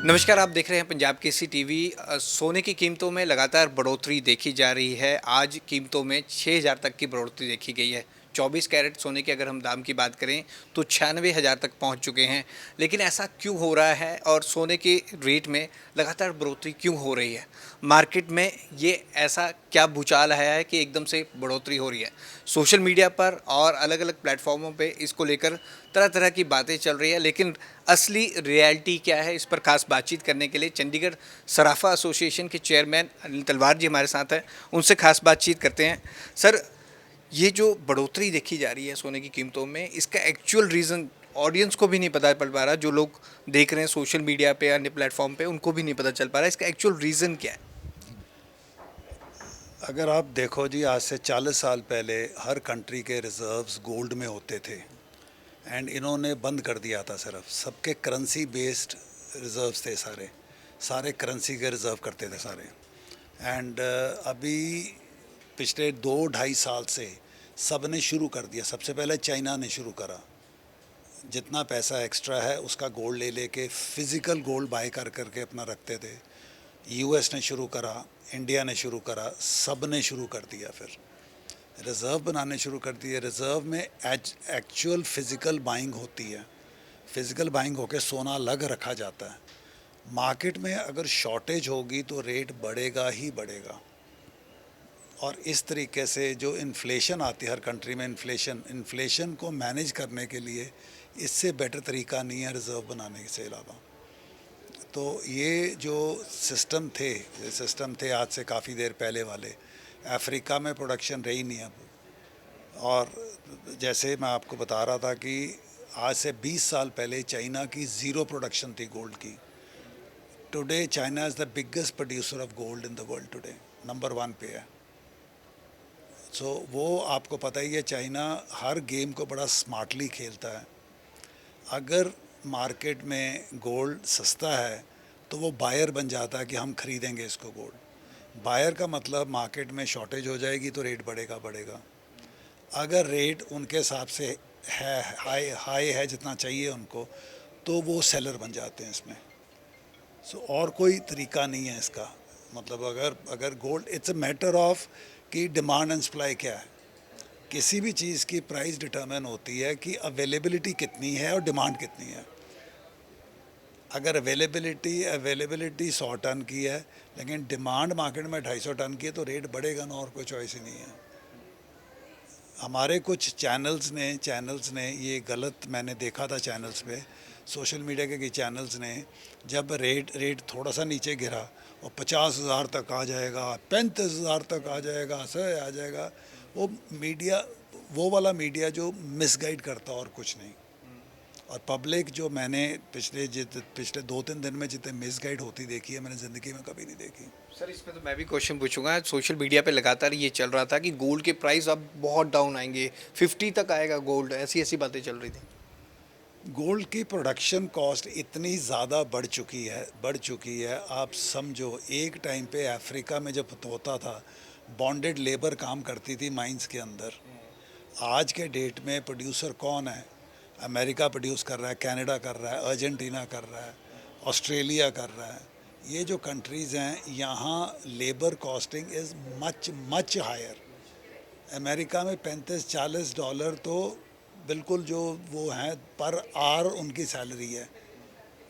नमस्कार, आप देख रहे हैं पंजाब केसरी टीवी। सोने की कीमतों में लगातार बढ़ोतरी देखी जा रही है। आज कीमतों में 6,000 तक की बढ़ोतरी देखी गई है। 24 कैरेट सोने के अगर हम दाम की बात करें तो 96,000 तक पहुंच चुके हैं। लेकिन ऐसा क्यों हो रहा है और सोने के रेट में लगातार बढ़ोतरी क्यों हो रही है? मार्केट में ये ऐसा क्या भूचाल आया है कि एकदम से बढ़ोतरी हो रही है? सोशल मीडिया पर और अलग-अलग प्लेटफॉर्मों पे इसको लेकर तरह-तरह की बातें चल रही है, लेकिन असली रियलिटी क्या है, इस पर खास बातचीत करने के लिए चंडीगढ़ सराफा एसोसिएशन के चेयरमैन अनिल तलवार जी हमारे साथ हैं। उनसे खास बातचीत करते हैं। सर, ये जो बढ़ोतरी देखी जा रही है सोने की कीमतों में, इसका एक्चुअल रीज़न ऑडियंस को भी नहीं पता पड़ पा रहा। जो लोग देख रहे हैं सोशल मीडिया पे, अन्य प्लेटफॉर्म पे, उनको भी नहीं पता चल पा रहा है इसका एक्चुअल रीज़न क्या है? अगर आप देखो जी, आज से 40 साल पहले हर कंट्री के रिजर्व्स गोल्ड में होते थे एंड इन्होंने बंद कर दिया था। सिर्फ सबके करेंसी बेस्ड रिजर्व्स थे, सारे सारे करेंसी के रिज़र्व करते थे सारे। एंड अभी पिछले 2 ढाई साल से सब ने शुरू कर दिया। सबसे पहले चाइना ने शुरू करा, जितना पैसा एक्स्ट्रा है उसका गोल्ड ले लेके फिज़िकल गोल्ड बाय कर करके अपना रखते थे। यूएस ने शुरू करा, इंडिया ने शुरू करा, सब ने शुरू कर दिया। फिर रिज़र्व बनाने शुरू कर दिए। रिज़र्व में एक्चुअल फ़िज़िकल बाइंग होती है। फ़िज़िकल बाइंग होकर सोना अलग रखा जाता है। मार्केट में अगर शॉर्टेज होगी तो रेट बढ़ेगा ही बढ़ेगा। और इस तरीके से जो इन्फ्लेशन आती है हर कंट्री में, इन्फ्लेशन को मैनेज करने के लिए इससे बेटर तरीका नहीं है रिज़र्व बनाने से अलावा। तो ये जो सिस्टम थे आज से काफ़ी देर पहले वाले, अफ्रीका में प्रोडक्शन रही नहीं अब। और जैसे मैं आपको बता रहा था कि आज से 20 साल पहले चाइना की ज़ीरो प्रोडक्शन थी गोल्ड की। Today China is the biggest producer of gold in the world. Today number 1 पे है। सो वो आपको पता ही है, चाइना हर गेम को बड़ा स्मार्टली खेलता है। अगर मार्केट में गोल्ड सस्ता है तो वो बायर बन जाता है कि हम ख़रीदेंगे इसको गोल्ड। बायर का मतलब मार्केट में शॉर्टेज हो जाएगी तो रेट बढ़ेगा बढ़ेगा। अगर रेट उनके हिसाब से है, हाई है जितना चाहिए उनको, तो वो सेलर बन जाते हैं इसमें। सो और कोई तरीका नहीं है इसका। मतलब अगर gold, it's a matter of कि डिमांड एंड सप्लाई क्या है। किसी भी चीज़ की प्राइस डिटरमिन होती है कि अवेलेबिलिटी कितनी है और डिमांड कितनी है। अगर अवेलेबिलिटी 100 टन की है लेकिन डिमांड मार्केट में 250 टन की है, तो रेट बढ़ेगा ना, और कोई चॉइस ही नहीं है। हमारे कुछ चैनल्स ने ये गलत, मैंने देखा था चैनल्स पे, सोशल मीडिया के चैनल्स ने, जब रेट थोड़ा सा नीचे गिरा और 50,000 तक आ जाएगा, 35,000 तक आ जाएगा, ऐसा आ जाएगा, वो मीडिया, वो वाला मीडिया जो मिसगाइड करता और कुछ नहीं। और पब्लिक जो मैंने पिछले 2-3 दिन में जितने मिसगाइड होती देखी है, मैंने ज़िंदगी में कभी नहीं देखी। सर, इसमें तो मैं भी क्वेश्चन पूछूंगा। सोशल मीडिया पे लगातार ये चल रहा था कि गोल्ड के प्राइस अब बहुत डाउन आएंगे, 50 तक आएगा गोल्ड, ऐसी ऐसी बातें चल रही थी। गोल्ड की प्रोडक्शन कॉस्ट इतनी ज़्यादा बढ़ चुकी है। आप समझो, एक टाइम पे अफ्रीका में जब होता था, बॉन्डेड लेबर काम करती थी माइंस के अंदर। आज के डेट में प्रोड्यूसर कौन है? अमेरिका प्रोड्यूस कर रहा है, कनाडा कर रहा है, अर्जेंटीना कर रहा है, ऑस्ट्रेलिया कर रहा है। ये जो कंट्रीज़ हैं, यहाँ labour costing is much much higher. America में $35-40 तो बिल्कुल जो वो हैं पर आवर उनकी सैलरी है।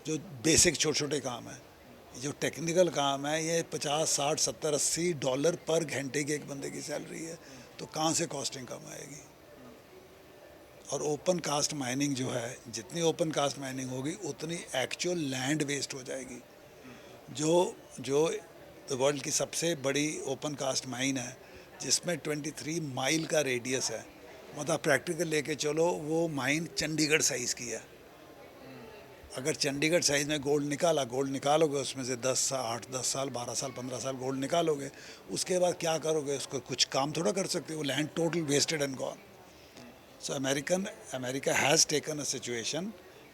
जो बेसिक छोटे छोटे काम है, जो टेक्निकल काम है, ये 50, 60, 70, 80 डॉलर पर घंटे की एक बंदे की सैलरी है। तो कहाँ से कॉस्टिंग कम आएगी? और ओपन कास्ट माइनिंग जो है, जितनी ओपन कास्ट माइनिंग होगी उतनी एक्चुअल लैंड वेस्ट हो जाएगी। जो जो वर्ल्ड की सबसे बड़ी ओपन कास्ट माइन है, जिसमें 23 माइल का रेडियस है, मतलब प्रैक्टिकल लेके चलो, वो माइन चंडीगढ़ साइज़ की है। अगर चंडीगढ़ साइज़ में गोल्ड निकालोगे, उसमें से 8, 10 साल, 12 साल, 15 साल गोल्ड निकालोगे, उसके बाद क्या करोगे? उसको कुछ काम थोड़ा कर सकते हो। वो land total wasted and gone. So America has taken a situation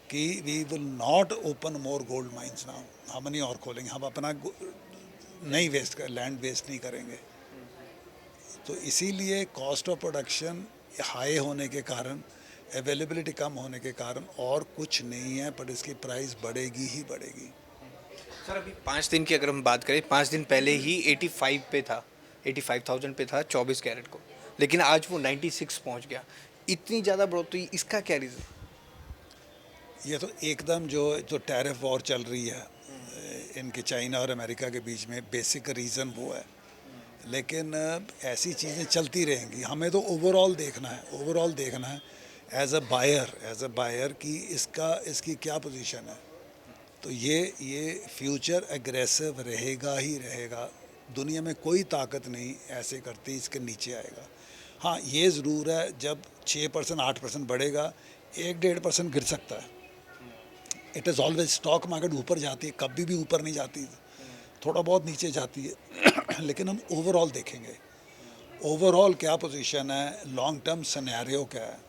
कि we will not open more gold mines now. हम नहीं और खोलेंगे, हम अपना नहीं लैंड वेस्ट नहीं करेंगे। तो इसीलिए कॉस्ट ऑफ प्रोडक्शन हाई होने के कारण, अवेलेबिलिटी कम होने के कारण, और कुछ नहीं है, पर इसकी प्राइस बढ़ेगी ही बढ़ेगी। सर अभी 5 दिन की अगर हम बात करें, 5 दिन पहले ही 85 पे था, 85,000 पे था 24 कैरेट को, लेकिन आज वो 96 पहुंच गया। इतनी ज़्यादा बढ़ोतरी, इसका क्या रीज़न? ये तो एकदम जो जो टैरिफ वॉर चल रही है इनके चाइना और अमेरिका के बीच में, बेसिक रीज़न वो है। लेकिन ऐसी चीज़ें चलती रहेंगी। हमें तो ओवरऑल देखना है, ओवरऑल देखना है एज अ बायर कि इसकी क्या पोजीशन है। तो ये फ्यूचर एग्रेसिव रहेगा ही रहेगा। दुनिया में कोई ताकत नहीं ऐसे करती इसके नीचे आएगा। हाँ, ये ज़रूर है, जब 6% 8% बढ़ेगा, 1-1.5% गिर सकता है। It is always, stock market ऊपर जाती है, कभी भी ऊपर नहीं जाती, थोड़ा बहुत नीचे जाती है। लेकिन हम ओवरऑल देखेंगे, ओवरऑल क्या पोजीशन है, लॉन्ग टर्म सिनेरियो क्या है।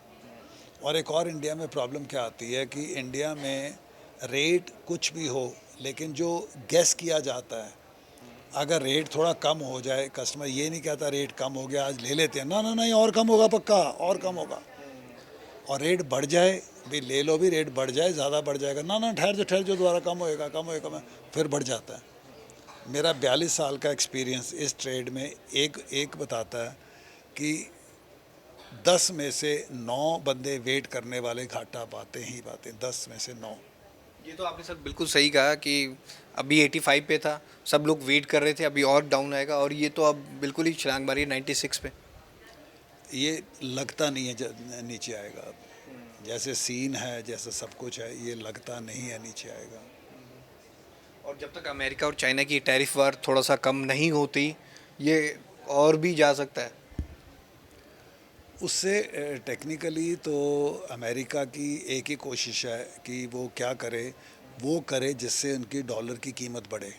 और एक और इंडिया में प्रॉब्लम क्या आती है कि इंडिया में रेट कुछ भी हो, लेकिन जो गेस किया जाता है, अगर रेट थोड़ा कम हो जाए, कस्टमर ये नहीं कहता रेट कम हो गया आज ले लेते हैं, ना ना नहीं और कम होगा, पक्का और कम होगा। और रेट बढ़ जाए, भी ले लो, भी रेट बढ़ जाए, ज़्यादा बढ़ जाएगा, ना ना ठहर जो दोबारा कम होएगा, कम होएगा, फिर बढ़ जाता है। मेरा 42 साल का एक्सपीरियंस इस ट्रेड में एक बताता है कि 10 में से 9 बंदे वेट करने वाले घाटा पाते ही पाते, 10 में से 9। ये तो आपने सर बिल्कुल सही कहा कि अभी 85 पे था, सब लोग वेट कर रहे थे अभी और डाउन आएगा, और ये तो अब बिल्कुल ही छलांग मारी है 96 पे। ये लगता नहीं है नीचे आएगा अब। जैसे सीन है, जैसे सब कुछ है, ये लगता नहीं है नीचे आएगा। और जब तक अमेरिका और चाइना की टैरिफ वार थोड़ा सा कम नहीं होती, ये और भी जा सकता है। उससे टेक्निकली तो अमेरिका की एक ही कोशिश है कि वो क्या करे, वो करे जिससे उनकी डॉलर की कीमत बढ़े।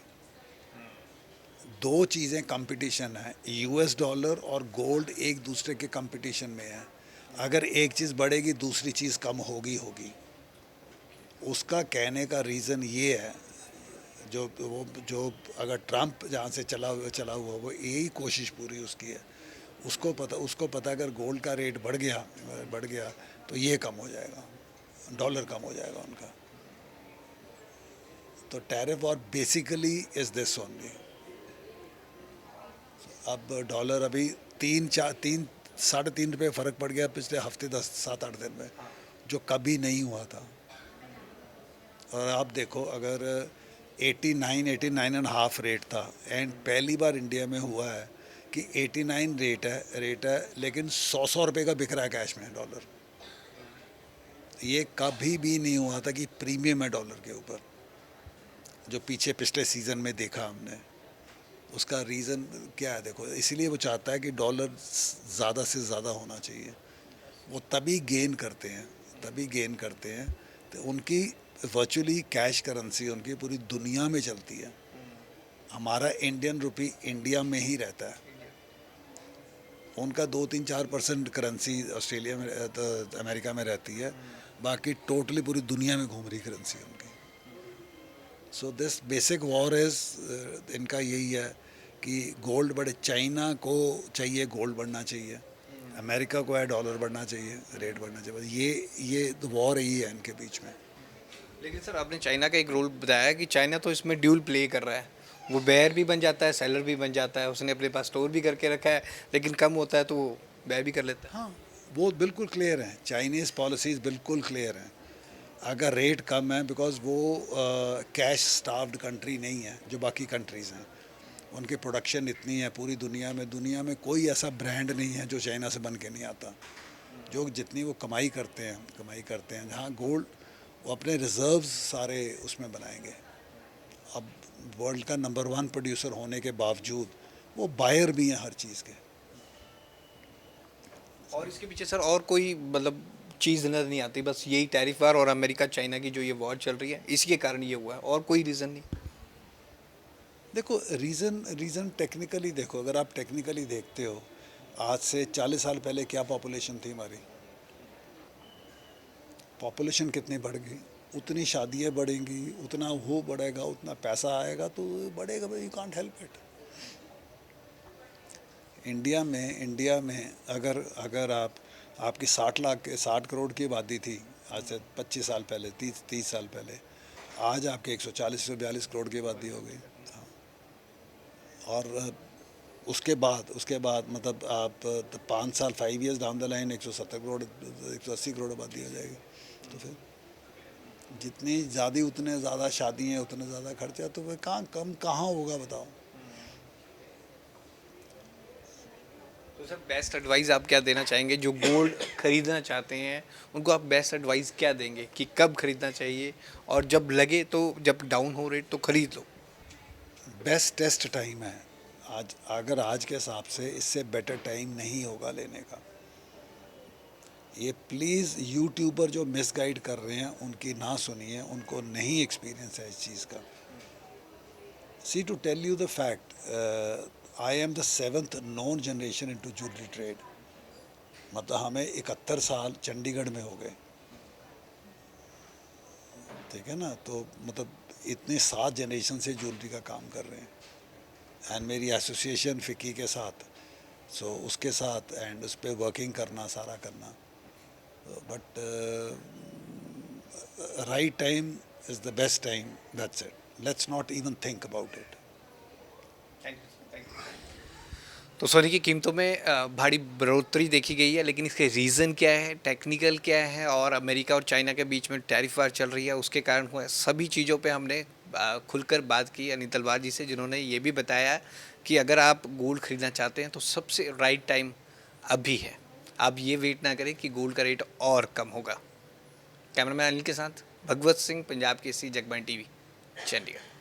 दो चीज़ें कंपटीशन है, यूएस डॉलर और गोल्ड एक दूसरे के कंपटीशन में है। अगर एक चीज़ बढ़ेगी, दूसरी चीज़ कम होगी होगी। उसका कहने का रीज़न ये है, जो अगर ट्रंप जहाँ से चला हुआ, वो यही कोशिश पूरी उसकी है। उसको पता अगर गोल्ड का रेट बढ़ गया तो ये कम हो जाएगा, डॉलर कम हो जाएगा उनका। तो टैरिफ और बेसिकली इज़ दिस ओनली। अब डॉलर अभी 3-3 साढ़े 3 रुपये फ़र्क पड़ गया पिछले हफ्ते, 10-7-8 दिन में, जो कभी नहीं हुआ था। और आप देखो, अगर 89-89.5 रेट था, एंड पहली बार इंडिया में हुआ है कि 89 रेट है, लेकिन 100 रुपये का बिक रहा है कैश में डॉलर। ये कभी भी नहीं हुआ था कि प्रीमियम है डॉलर के ऊपर, जो पिछले सीज़न में देखा हमने। उसका रीज़न क्या है, देखो, इसीलिए वो चाहता है कि डॉलर ज़्यादा से ज़्यादा होना चाहिए। वो तभी गेन करते हैं तो उनकी वर्चुअली कैश करेंसी उनकी पूरी दुनिया में चलती है। हमारा इंडियन रुपी इंडिया में ही रहता है, उनका 2-3-4% करेंसी ऑस्ट्रेलिया में तो अमेरिका में रहती है, बाकी टोटली पूरी दुनिया में घूम रही करेंसी उनकी। So this basic war is, इनका यही है कि गोल्ड बढ़े। चाइना को चाहिए गोल्ड बढ़ना चाहिए, अमेरिका को है डॉलर बढ़ना चाहिए, रेट बढ़ना चाहिए। बस ये वॉर ही है इनके बीच में। लेकिन सर आपने चाइना का एक रोल बताया कि चाइना तो इसमें ड्यूल प्ले कर रहा है, वो बेयर भी बन जाता है, सेलर भी बन जाता है, उसने अपने पास स्टोर भी करके रखा है, लेकिन कम होता है तो वो बेयर भी कर लेता है। हाँ, वो बिल्कुल क्लियर हैं, चाइनीज़ पॉलिसीज़ बिल्कुल क्लियर हैं। अगर रेट कम है, बिकॉज वो कैश स्टार्व्ड कंट्री नहीं है जो बाकी कंट्रीज़ हैं। उनकी प्रोडक्शन इतनी है पूरी दुनिया में कोई ऐसा ब्रांड नहीं है जो चाइना से बन के नहीं आता। जो जितनी वो कमाई करते हैं जहाँ गोल्ड, वो अपने रिजर्व्स सारे उसमें बनाएंगे। अब वर्ल्ड का नंबर 1 प्रोड्यूसर होने के बावजूद वो बायर भी हैं हर चीज़ के। और इसके पीछे सर और कोई मतलब चीज़ नज़र नहीं आती, बस यही टैरिफ वार और अमेरिका चाइना की जो ये वॉर चल रही है, इसी के कारण ये हुआ है, और कोई रीज़न नहीं। देखो, रीज़न टेक्निकली देखो, अगर आप टेक्निकली देखते हो, आज से 40 साल पहले क्या पॉपुलेशन थी हमारी, पॉपुलेशन कितनी बढ़ गई, उतनी शादियाँ बढ़ेंगी, उतना वो बढ़ेगा, उतना पैसा आएगा तो बढ़ेगा भाई, you can't help it. India में अगर आपकी 60 करोड़ की आबादी थी आज से 25 साल पहले, 30 साल पहले, आज आपके 140-142 करोड़ की आबादी हो गई। हाँ। और उसके बाद मतलब आप 5 साल 5 years down the line 170 crore 180 crore आबादी हो जाएगी। तो फिर जितनी ज़्यादा उतने ज़्यादा शादी हैं, उतने ज़्यादा खर्चा, तो वह कहाँ होगा बताओ। तो सर बेस्ट एडवाइस आप क्या देना चाहेंगे जो गोल्ड खरीदना चाहते हैं, उनको आप बेस्ट एडवाइस क्या देंगे कि कब खरीदना चाहिए और जब लगे तो जब डाउन हो रेट तो खरीद लो? बेस्ट टेस्ट टाइम है आज, अगर आज के हिसाब से इससे बेटर टाइम नहीं होगा लेने का। ये प्लीज़ यूट्यूबर जो मिसगाइड कर रहे हैं उनकी ना सुनिए, उनको नहीं एक्सपीरियंस है इस चीज़ का। See to tell you the fact, I am the 7th non generation into jewellery trade. मतलब हमें 71 साल चंडीगढ़ में हो गए, ठीक है ना। तो मतलब इतने 7 जनरेशन से ज्वेलरी का काम कर रहे हैं, एंड मेरी एसोसिएशन फ़िकी के साथ, सो उसके साथ एंड उस पर वर्किंग करना, सारा करना। But right time is the best time, that's it. Let's not even think about it. तो सोने की कीमतों में भारी बढ़ोतरी देखी गई है, लेकिन इसके रीज़न क्या है, टेक्निकल क्या है, और अमेरिका और चाइना के बीच में टैरिफ वार चल रही है उसके कारण हुआ है, सभी चीज़ों पे हमने खुलकर बात की अनिल तलवार जी से, जिन्होंने ये भी बताया कि अगर आप गोल्ड खरीदना चाहते हैं तो सबसे राइट टाइम अभी है। आप ये वेट ना करें कि गोल्ड का रेट और कम होगा। कैमरामैन अनिल के साथ भगवत सिंह, पंजाब केसरी, जगबानी टीवी, चंडीगढ़।